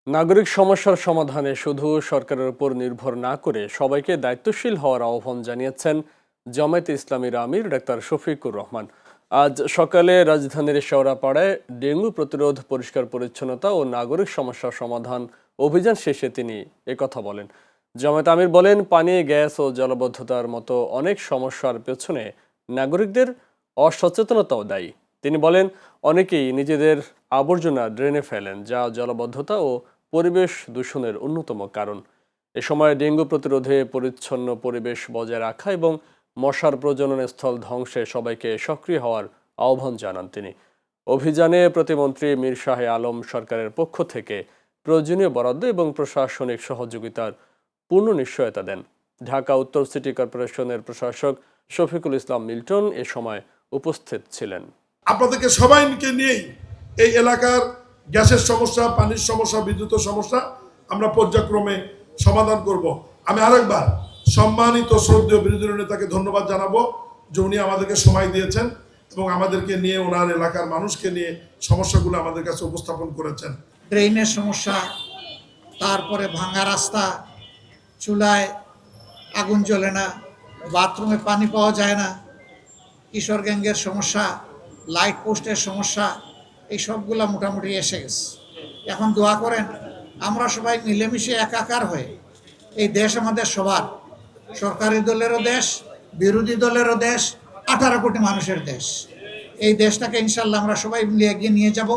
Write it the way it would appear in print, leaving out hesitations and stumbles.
নাগরিক সমস্যার সমাধানে শুধু সরকারের উপর নির্ভর না করে সবাইকে দায়িত্বশীল হওয়ার আহ্বান জানিয়েছেন জামায়াতে ইসলামীর আমির ডাক্তার শফিকুর রহমান। আজ সকালে রাজধানীর শেওড়াপাড়ায় ডেঙ্গু প্রতিরোধ, পরিষ্কার পরিচ্ছন্নতা ও নাগরিক সমস্যা সমাধান অভিযান শেষে তিনি একথা বলেন। জামায়াত আমির বলেন, পানি, গ্যাস ও জলাবদ্ধতার মতো অনেক সমস্যার পেছনে নাগরিকদের অসচেতনতাও দায়ী। তিনি বলেন, অনেকেই নিজেদের আবর্জনা ড্রেনে ফেলেন, যা জলাবদ্ধতা ও পরিবেশ দূষণের অন্যতম কারণ। এ সময় ডেঙ্গু প্রতিরোধে পরিচ্ছন্ন পরিবেশ বজায় রাখা এবং মশার প্রজনন স্থল ধ্বংসে সবাইকে সক্রিয় হওয়ার আহ্বান জানান তিনি। অভিযানে প্রতিমন্ত্রী মীর শাহ আলম সরকারের পক্ষ থেকে প্রয়োজনীয় বরাদ্দ এবং প্রশাসনিক সহযোগিতার পূর্ণ নিশ্চয়তা দেন। ঢাকা উত্তর সিটি কর্পোরেশনের প্রশাসক শফিকুল ইসলাম মিল্টন এ সময় উপস্থিত ছিলেন। আপনাদেরকে সবাইকে নিয়েই এই এলাকার গ্যাসের সমস্যা, পানির সমস্যা, বিদ্যুতের সমস্যা আমরা পর্যায়ক্রমে সমাধান করব। আমি আরেকবার সম্মানিত শ্রদ্ধেয় বিরোধী নেতাকে ধন্যবাদ জানাবো যে উনি আমাদেরকে সময় দিয়েছেন এবং আমাদেরকে নিয়ে, ওনার এলাকার মানুষকে নিয়ে সমস্যাগুলো আমাদের কাছে উপস্থাপন করেছেন। ড্রেনের সমস্যা, তারপরে ভাঙা রাস্তা, চুলায় আগুন জ্বলে না, বাথরুমে পানি পাওয়া যায় না, কিশোর গ্যাংয়ের সমস্যা, লাইট পোস্টের সমস্যা, এই সবগুলা মোটামুটি এসে গেছে। এখন দোয়া করেন আমরা সবাই মিলেমিশে একাকার হয়ে, এই দেশ আমাদের সবার, সরকারি দলেরও দেশ, বিরোধী দলেরও দেশ, 18 কোটি মানুষের দেশ, এই দেশটাকে ইনশাল্লাহ আমরা সবাই মিলে এগিয়ে নিয়ে যাব।